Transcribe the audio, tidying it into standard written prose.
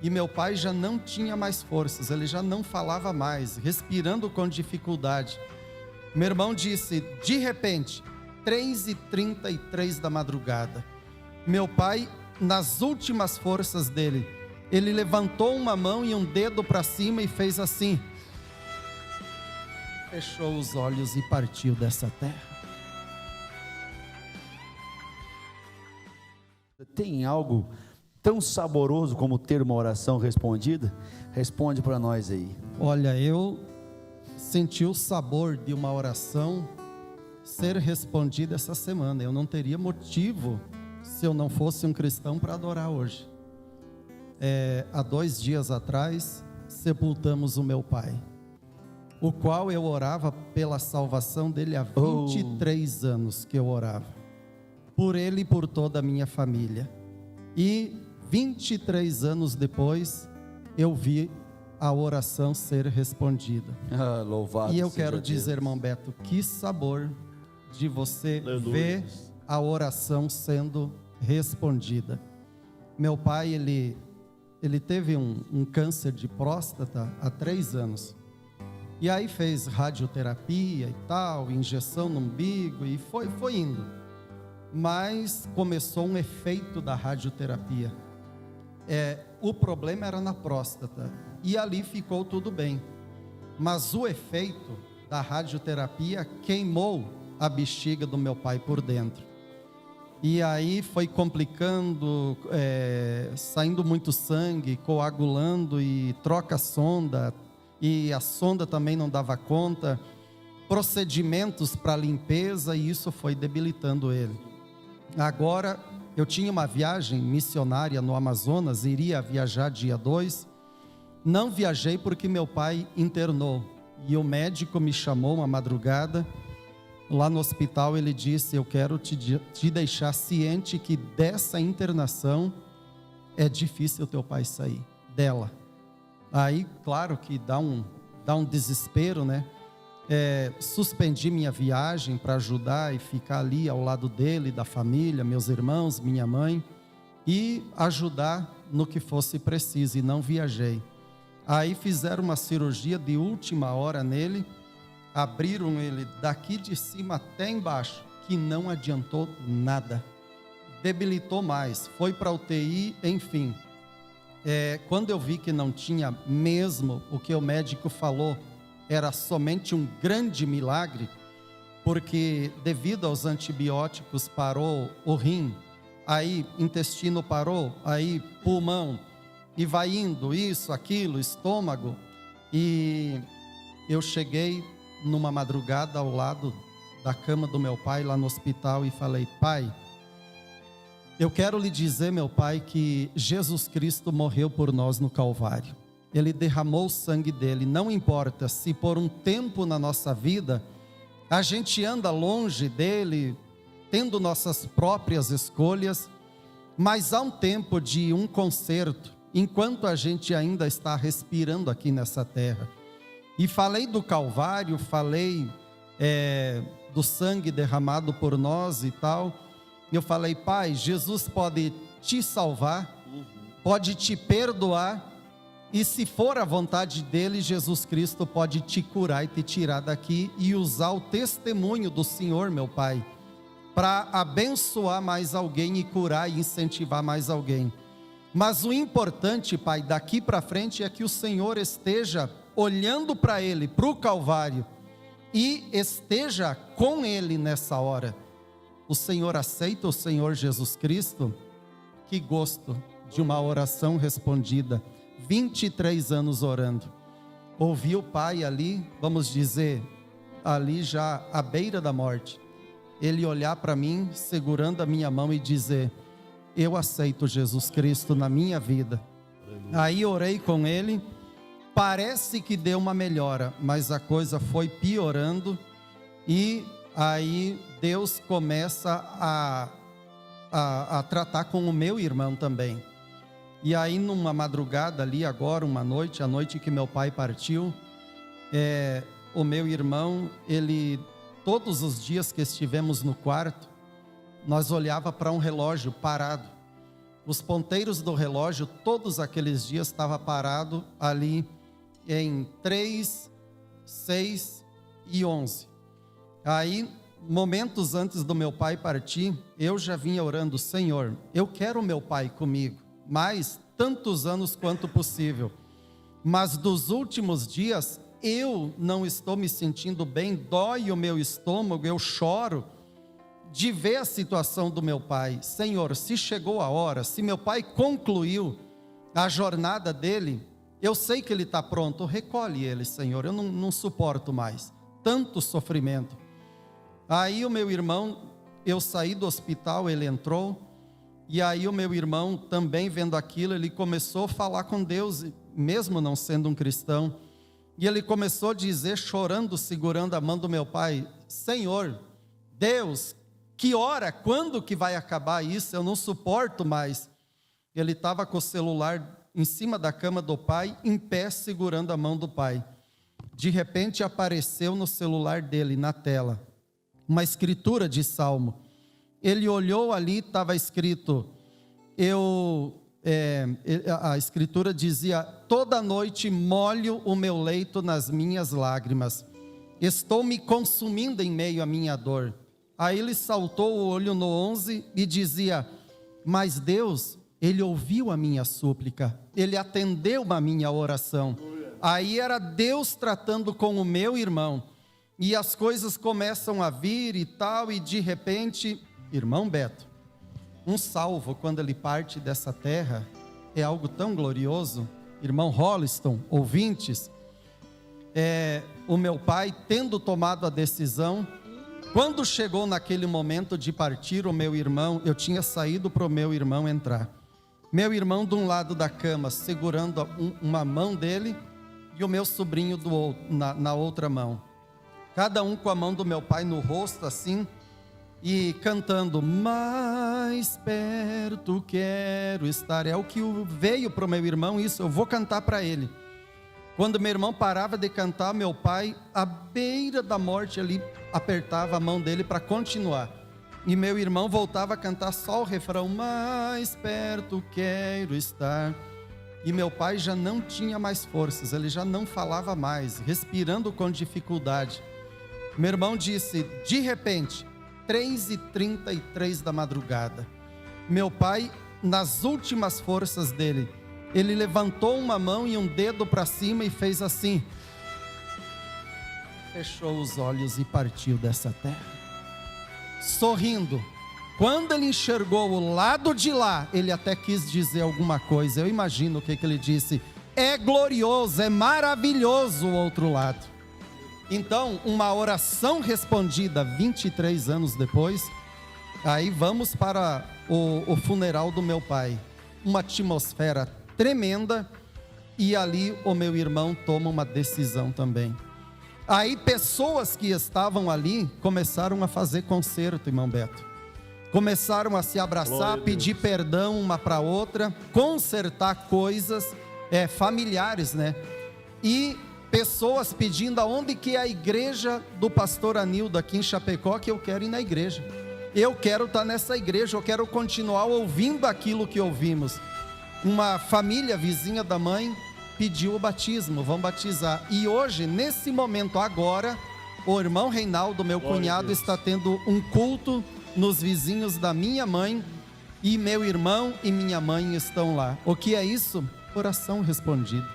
e meu pai já não tinha mais forças, ele já não falava mais, respirando com dificuldade. Meu irmão disse, de repente, 3h33 da madrugada, meu pai, nas últimas forças dele, ele levantou uma mão e um dedo para cima e fez assim, fechou os olhos e partiu dessa terra. Tem algo tão saboroso como ter uma oração respondida? Responde para nós aí. Olha, eu senti o sabor de uma oração ser respondida essa semana. Eu não teria motivo, se eu não fosse um cristão, para adorar hoje. Há 2 dias atrás, sepultamos o meu pai, o qual eu orava pela salvação dele há 23 anos que eu orava. Por ele e por toda a minha família. E 23 anos depois, eu vi a oração ser respondida. Louvado e eu seja quero dizer, Deus. irmão Beto, que sabor de você Aleluia. ver a oração sendo respondida. Meu pai, ele teve um câncer de próstata há 3 anos. E aí fez radioterapia e tal, injeção no umbigo e foi indo. Mas começou um efeito da radioterapia. O problema era na próstata e ali ficou tudo bem. Mas o efeito da radioterapia queimou a bexiga do meu pai por dentro. E aí foi complicando, saindo muito sangue, coagulando e troca a sonda. E a sonda também não dava conta. Procedimentos para limpeza e isso foi debilitando ele. Agora, eu tinha uma viagem missionária no Amazonas, iria viajar dia 2, não viajei porque meu pai internou, e o médico me chamou uma madrugada, lá no hospital ele disse, eu quero te deixar ciente que dessa internação é difícil teu pai sair dela. Aí, claro que dá um desespero, né? Suspendi minha viagem para ajudar e ficar ali ao lado dele, da família, meus irmãos, minha mãe, e ajudar no que fosse preciso, e não viajei. Aí fizeram uma cirurgia de última hora nele, abriram ele daqui de cima até embaixo, que não adiantou nada, debilitou mais, foi para UTI, enfim. Quando eu vi que não tinha mesmo o que o médico falou, era somente um grande milagre, porque devido aos antibióticos parou o rim, aí intestino parou, aí pulmão, e vai indo isso, aquilo, estômago. E eu cheguei numa madrugada ao lado da cama do meu pai lá no hospital e falei, pai, eu quero lhe dizer, meu pai, que Jesus Cristo morreu por nós no Calvário. Ele derramou o sangue dele, não importa se por um tempo na nossa vida a gente anda longe dele, tendo nossas próprias escolhas, mas há um tempo de um conserto, enquanto a gente ainda está respirando aqui nessa terra. E falei do Calvário, falei do sangue derramado por nós e tal. Eu falei, pai, Jesus pode te salvar, pode te perdoar, e se for a vontade dele, Jesus Cristo pode te curar e te tirar daqui e usar o testemunho do Senhor, meu pai, para abençoar mais alguém e curar e incentivar mais alguém. Mas o importante, pai, daqui para frente é que o Senhor esteja olhando para ele, para o Calvário, e esteja com ele nessa hora. O Senhor aceita o Senhor Jesus Cristo? Que gosto de uma oração respondida. 23 anos orando. Ouvi o pai ali, vamos dizer, ali já à beira da morte. Ele olhar para mim, segurando a minha mão e dizer, eu aceito Jesus Cristo na minha vida. Aí orei com ele, parece que deu uma melhora, mas a coisa foi piorando, e aí Deus começa a tratar com o meu irmão também. E aí numa madrugada ali agora, uma noite, a noite que meu pai partiu, o meu irmão, ele, todos os dias que estivemos no quarto, nós olhava para um relógio parado, os ponteiros do relógio, todos aqueles dias, estava parado ali em 3, 6 e 11. Aí, momentos antes do meu pai partir, eu já vinha orando: Senhor, eu quero meu pai comigo, mais tantos anos quanto possível. Mas dos últimos dias, eu não estou me sentindo bem, dói o meu estômago, eu choro de ver a situação do meu pai. Senhor, se chegou a hora, se meu pai concluiu a jornada dele, eu sei que ele está pronto, recolhe ele, Senhor, eu não suporto mais tanto sofrimento. Aí o meu irmão, eu saí do hospital, ele entrou, e aí o meu irmão também vendo aquilo, ele começou a falar com Deus, mesmo não sendo um cristão, e ele começou a dizer, chorando, segurando a mão do meu pai: Senhor, Deus, que hora, quando que vai acabar isso? Eu não suporto mais. Ele estava com o celular em cima da cama do pai, em pé, segurando a mão do pai. De repente apareceu no celular dele, na tela, uma escritura de Salmo. Ele olhou ali, estava escrito, a escritura dizia: toda noite molho o meu leito nas minhas lágrimas, estou me consumindo em meio à minha dor. Aí ele saltou o olho no 11 e dizia: mas Deus, Ele ouviu a minha súplica, Ele atendeu a minha oração. Aí era Deus tratando com o meu irmão, e as coisas começam a vir e tal, e de repente, irmão Beto, um salvo, quando ele parte dessa terra, é algo tão glorioso. Irmão Holliston, ouvintes, o meu pai, tendo tomado a decisão, quando chegou naquele momento de partir o meu irmão, eu tinha saído para o meu irmão entrar. Meu irmão de um lado da cama, segurando uma mão dele, e o meu sobrinho na outra mão. Cada um com a mão do meu pai no rosto, assim, e cantando: mais perto quero estar. É o que veio para o meu irmão, isso, eu vou cantar para ele. Quando meu irmão parava de cantar, meu pai, à beira da morte ali, apertava a mão dele para continuar. E meu irmão voltava a cantar só o refrão: mais perto quero estar. E meu pai já não tinha mais forças, ele já não falava mais, respirando com dificuldade. Meu irmão disse, de repente, 3h33 da madrugada, meu pai, nas últimas forças dele, ele levantou uma mão e um dedo para cima e fez assim, fechou os olhos e partiu dessa terra, sorrindo. Quando ele enxergou o lado de lá, ele até quis dizer alguma coisa. Eu imagino o que ele disse: é glorioso, é maravilhoso o outro lado. Então, uma oração respondida 23 anos depois. Aí vamos para o funeral do meu pai. Uma atmosfera tremenda, e ali o meu irmão toma uma decisão também. Aí pessoas que estavam ali começaram a fazer concerto, irmão Beto. Começaram a se abraçar, pedir perdão uma para outra, consertar coisas familiares, né? E pessoas pedindo aonde que é a igreja do pastor Anildo aqui em Chapecó, que eu quero ir na igreja. Eu quero estar nessa igreja, eu quero continuar ouvindo aquilo que ouvimos. Uma família vizinha da mãe pediu o batismo, vão batizar. E hoje, nesse momento agora, o irmão Reinaldo, meu cunhado, está tendo um culto nos vizinhos da minha mãe, e meu irmão e minha mãe estão lá. O que é isso? Oração respondida.